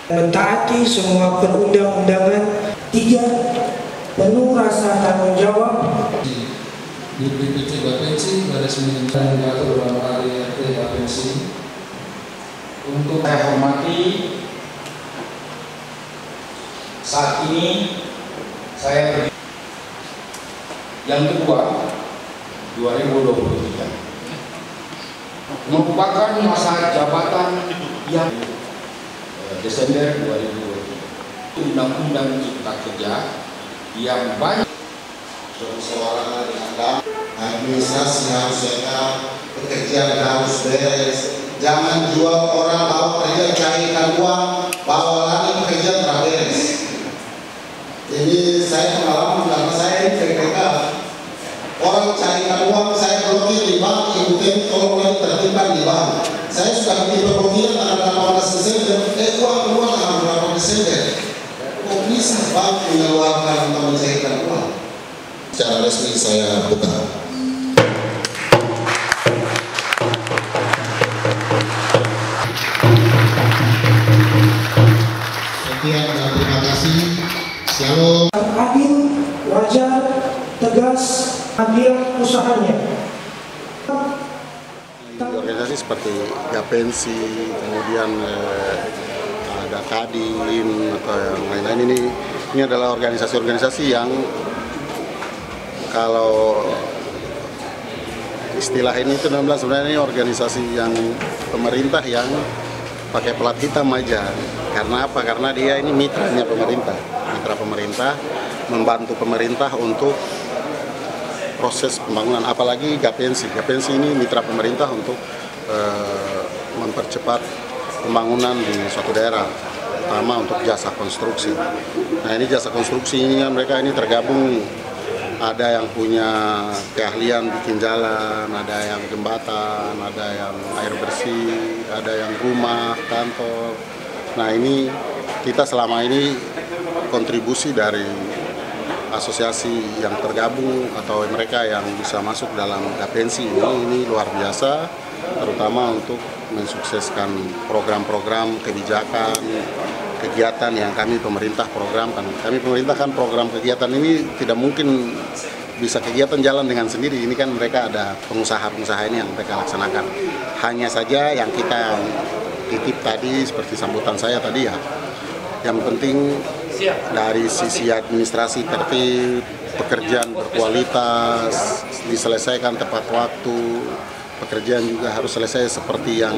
Mentaati semua perundang-undangan. 3. Penuh rasa tanggung jawab. Di BPT Bapepsi, Baris Menentukan Mengatur dalam area RT Bapepsi. Untuk saya hormati, saat ini saya yang kedua 2023 merupakan masa jabatan yang Desember 2023. Undang-undang Cipta Kerja yang banyak persoalan dengan administrasi harus sehat, pekerjaan harus beres. Jangan jual orang bawa kerja cairkan uang, bawa lagi pekerjaan tak beres. Ini saya pengalaman karena saya ini PPK. Orang cairkan uang saya blokir di bank, ibu Temi tolong lagi tertibkan di bank. Saya sudah tiba blokir tanggal 18 Desember, uang keluar tanggal 18 Desember. Kok bisa bank mengeluarkan atau mencairkan uang? Secara resmi saya buka. Sekian dan terima kasih. Shalom. Adil, wajar, tegas, adil usahanya. Organisasi seperti Gapensi, kemudian ada Kadin atau yang lain-lain ini adalah organisasi-organisasi yang kalau istilah ini itu sebenarnya ini organisasi yang pemerintah yang pakai plat hitam aja. Karena apa? Karena dia ini mitranya pemerintah, mitra pemerintah, membantu pemerintah untuk proses pembangunan. Apalagi Gapensi ini mitra pemerintah untuk mempercepat pembangunan di suatu daerah, terutama untuk jasa konstruksi. Nah ini jasa konstruksi ini kan mereka ini tergabung. Ada yang punya keahlian bikin jalan, ada yang jembatan, ada yang air bersih, ada yang rumah, kantor. Nah ini kita selama ini kontribusi dari asosiasi yang tergabung atau mereka yang bisa masuk dalam Gapensi ini luar biasa, terutama untuk mensukseskan program-program kebijakan, kegiatan yang kami pemerintah programkan. Kami pemerintah kan program kegiatan ini tidak mungkin bisa kegiatan jalan dengan sendiri. Ini kan mereka ada pengusaha-pengusaha ini yang mereka laksanakan. Hanya saja yang kita titip tadi seperti sambutan saya tadi ya. Yang penting dari sisi administrasi tertib, pekerjaan berkualitas, diselesaikan tepat waktu, pekerjaan juga harus selesai seperti yang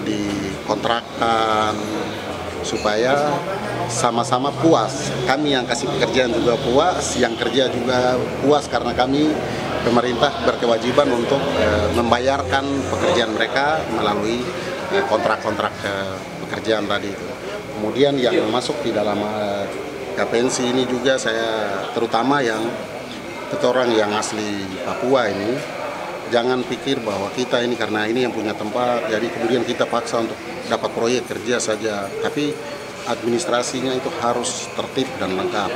dikontrakkan, supaya sama-sama puas. Kami yang kasih pekerjaan juga puas, yang kerja juga puas karena kami pemerintah berkewajiban untuk membayarkan pekerjaan mereka melalui kontrak-kontrak pekerjaan tadi itu. Kemudian yang masuk di dalam Gapensi ini juga saya terutama yang orang yang asli Papua ini, jangan pikir bahwa kita ini karena ini yang punya tempat, jadi kemudian kita paksa untuk dapat proyek kerja saja. Tapi administrasinya itu harus tertib dan lengkap.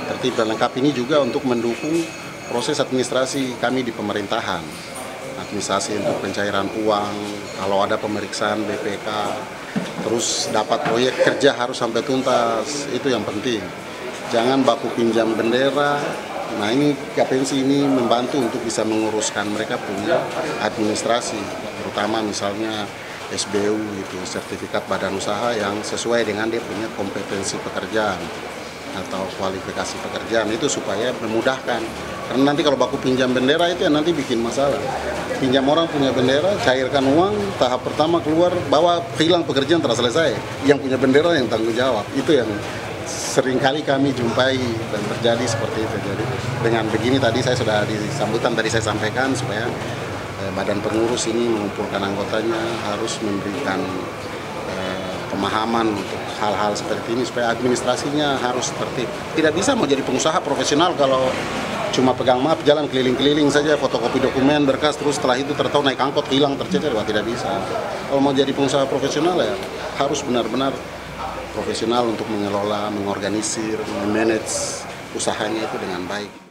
Tertib dan lengkap ini juga untuk mendukung proses administrasi kami di pemerintahan. Administrasi untuk pencairan uang, kalau ada pemeriksaan BPK, terus dapat proyek kerja harus sampai tuntas, itu yang penting. Jangan baku pinjam bendera. Nah ini Gapensi ini membantu untuk bisa menguruskan mereka punya administrasi, terutama misalnya SBU gitu, sertifikat badan usaha yang sesuai dengan dia punya kompetensi pekerjaan atau kualifikasi pekerjaan, itu supaya memudahkan. Karena nanti kalau baku pinjam bendera itu yang nanti bikin masalah. Pinjam orang punya bendera, cairkan uang, tahap pertama keluar, bawa hilang pekerjaan telah selesai. Yang punya bendera yang tanggung jawab, itu yang seringkali kami jumpai dan terjadi seperti itu. Jadi dengan begini tadi saya sudah di sambutan tadi saya sampaikan supaya badan pengurus ini mengumpulkan anggotanya harus memberikan pemahaman untuk hal-hal seperti ini supaya administrasinya harus tertib. Tidak bisa mau jadi pengusaha profesional kalau cuma pegang map jalan keliling-keliling saja, fotokopi dokumen berkas, terus setelah itu tertahu naik angkot hilang tercecer. Wah, tidak bisa. Kalau mau jadi pengusaha profesional ya harus benar-benar profesional untuk mengelola, mengorganisir, memanage usahanya itu dengan baik.